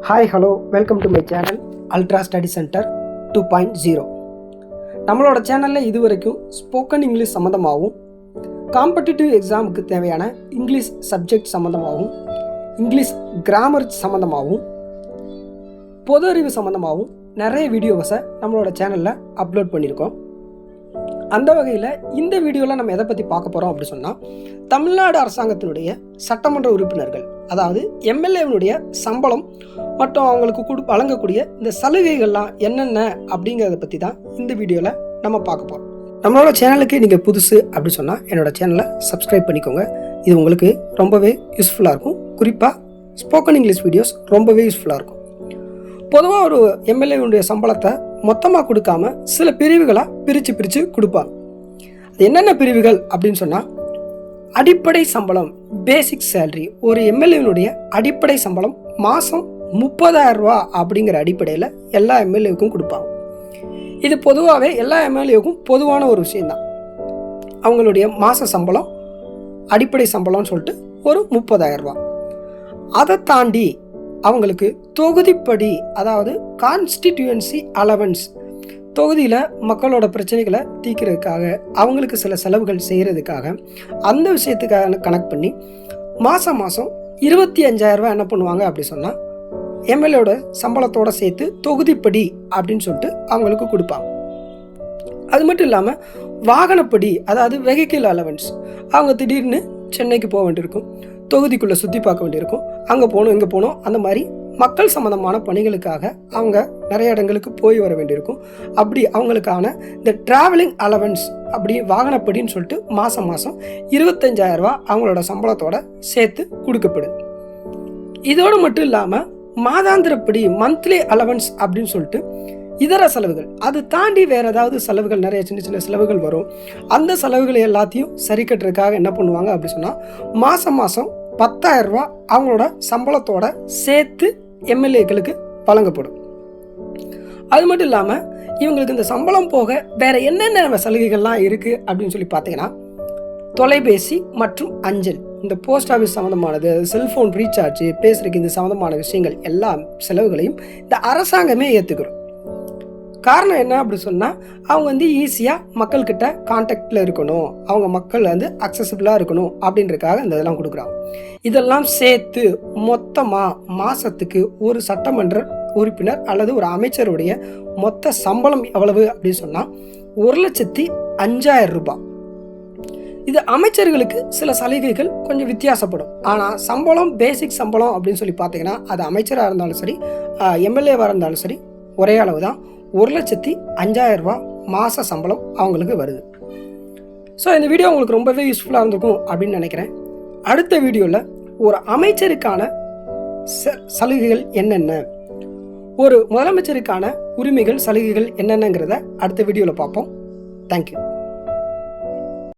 Hi hello welcome to my channel ultra study centre 2.0. நம்மளோட சேனலில் இது வரைக்கும் ஸ்போக்கன் இங்கிலீஷ் சம்மந்தமாகவும், காம்படிட்டிவ் எக்ஸாமுக்கு தேவையான இங்கிலீஷ் சப்ஜெக்ட் சம்மந்தமாகவும், இங்கிலீஷ் கிராமர் சம்மந்தமாகவும், பொது அறிவு சம்மந்தமாகவும் நிறைய வீடியோஸை நம்மளோட சேனலில் அப்லோட் பண்ணியிருக்கோம். அந்த வகையில் இந்த வீடியோவில் நம்ம எதை பற்றி பார்க்க போகிறோம் அப்படி சொன்னால், தமிழ்நாடு அரசாங்கத்தினுடைய சட்டமன்ற உறுப்பினர்கள், அதாவது எம்எல்ஏவினுடைய சம்பளம் மற்றும் அவங்களுக்கு வழங்கக்கூடிய இந்த சலுகைகள்லாம் என்னென்ன அப்படிங்கிறத பற்றி தான் இந்த வீடியோவில் நம்ம பார்க்க போகிறோம். நம்மளோட சேனலுக்கு நீங்கள் புதுசு அப்படி சொன்னால் என்னோட சேனலை சப்ஸ்கிரைப் பண்ணிக்கோங்க. இது உங்களுக்கு ரொம்பவே யூஸ்ஃபுல்லாக இருக்கும். குறிப்பாக ஸ்போக்கன் இங்கிலீஷ் வீடியோஸ் ரொம்பவே யூஸ்ஃபுல்லாக இருக்கும். பொதுவாக ஒரு எம்எல்ஏவுடைய சம்பளத்தை மொத்தமாக கொடுக்காம சில பிரிவுகளாக பிரித்து கொடுப்பாங்க. அது என்னென்ன பிரிவுகள் அப்படின்னு சொன்னால், அடிப்படை சம்பளம், பேசிக் சேலரி. ஒரு எம்எல்ஏனுடைய அடிப்படை சம்பளம் மாதம் 30,000 ரூபா அப்படிங்கிற அடிப்படையில் எல்லா எம்எல்ஏவுக்கும் கொடுப்பாங்க. இது பொதுவாகவே எல்லா எம்எல்ஏவுக்கும் பொதுவான ஒரு விஷயந்தான். அவங்களுடைய மாத சம்பளம் அடிப்படை சம்பளம்னு சொல்லிட்டு ஒரு 30,000 ரூபா. அதை தாண்டி அவங்களுக்கு தொகுதிப்படி, அதாவது கான்ஸ்டிடியூன்சி அலவன்ஸ், தொகுதியில் மக்களோட பிரச்சனைகளை தீர்க்கிறதுக்காக, அவங்களுக்கு சில செலவுகள் செய்கிறதுக்காக, அந்த விஷயத்துக்காக கனெக்ட் பண்ணி மாதம் 25,000 ரூபா என்ன பண்ணுவாங்க அப்படி சொன்னால், எம்எல்ஏவோட சம்பளத்தோடு சேர்த்து தொகுதிப்படி அப்படின்னு சொல்லிட்டு அவங்களுக்கு கொடுப்பாங்க. அது மட்டும் இல்லாமல் வாகனப்படி, அதாவது வெஹிக்கிள் அலவன்ஸ், அவங்க திடீர்னு சென்னைக்கு போக வேண்டியிருக்கும், தொகுதிக்குள்ளே சுற்றி பார்க்க வேண்டியிருக்கும், அங்கே போகணும் இங்கே போகணும், அந்த மாதிரி மக்கள் சம்மந்தமான பணிகளுக்காக அவங்க நிறைய இடங்களுக்கு போய் வர வேண்டியிருக்கும். அப்படி அவங்களுக்கான இந்த ட்ராவலிங் அலவன்ஸ் அப்படி வாகனப்படின்னு சொல்லிட்டு மாதம் 25,000 ரூபா அவங்களோட சம்பளத்தோட சேர்த்து கொடுக்கப்படுது. இதோடு மட்டும் இல்லாமல் மாதாந்திரப்படி, மந்த்லி அலவன்ஸ் அப்படின்னு சொல்லிட்டு இதர செலவுகள், அது தாண்டி வேறு ஏதாவது செலவுகள், நிறைய சின்ன சின்ன செலவுகள் வரும். அந்த செலவுகளை எல்லாத்தையும் சரி கட்டுறதுக்காக என்ன பண்ணுவாங்க அப்படி சொன்னால், மாதம் 10,000 ரூபா அவங்களோட சம்பளத்தோட சேர்த்து எம்எல்ஏக்களுக்கு வழங்கப்படும். அது மட்டும் இல்லாமல் இவங்களுக்கு இந்த சம்பளம் போக வேறு என்னென்ன சலுகைகள்லாம் இருக்குது அப்படின்னு சொல்லி பார்த்தீங்கன்னா, தொலைபேசி மற்றும் அஞ்சல், இந்த போஸ்ட் ஆஃபீஸ் சம்மந்தமானது, செல்ஃபோன் ரீசார்ஜ், பேசுகிறதுக்கு இந்த சம்மந்தமான விஷயங்கள் எல்லா செலவுகளையும் இந்த அரசாங்கமே ஏற்றுக்கிறோம். காரணம் என்ன அப்படி சொன்னால், அவங்க ஈஸியாக மக்கள்கிட்ட கான்டாக்டில் இருக்கணும், அவங்க மக்கள் அக்சசிபிளாக இருக்கணும் அப்படின்றதுக்காக இந்த இதெல்லாம் கொடுக்குறாங்க. இதெல்லாம் சேர்த்து மொத்தமாக மாதத்துக்கு ஒரு சட்டமன்ற உறுப்பினர் அல்லது ஒரு அமைச்சருடைய மொத்த சம்பளம் எவ்வளவு அப்படின்னு சொன்னால் 1,05,000 ரூபாய். இது அமைச்சர்களுக்கு சில சலுகைகள் கொஞ்சம் வித்தியாசப்படும். ஆனால் சம்பளம், பேசிக் சம்பளம் அப்படின்னு சொல்லி பார்த்தீங்கன்னா, அது அமைச்சராக இருந்தாலும் சரி, எம்எல்ஏவாக இருந்தாலும் சரி, ஒரே அளவு தான். 1,05,000 ரூபா மாத சம்பளம் அவங்களுக்கு வருது. ஸோ இந்த வீடியோ உங்களுக்கு ரொம்பவே யூஸ்ஃபுல்லாக இருந்திருக்கும் அப்படின்னு நினைக்கிறேன். அடுத்த வீடியோவில் ஒரு அமைச்சருக்கான சலுகைகள் என்னென்ன, ஒரு முதலமைச்சருக்கான உரிமைகள், சலுகைகள் என்னென்னங்கிறத அடுத்த வீடியோவில் பார்ப்போம். தேங்க்யூ.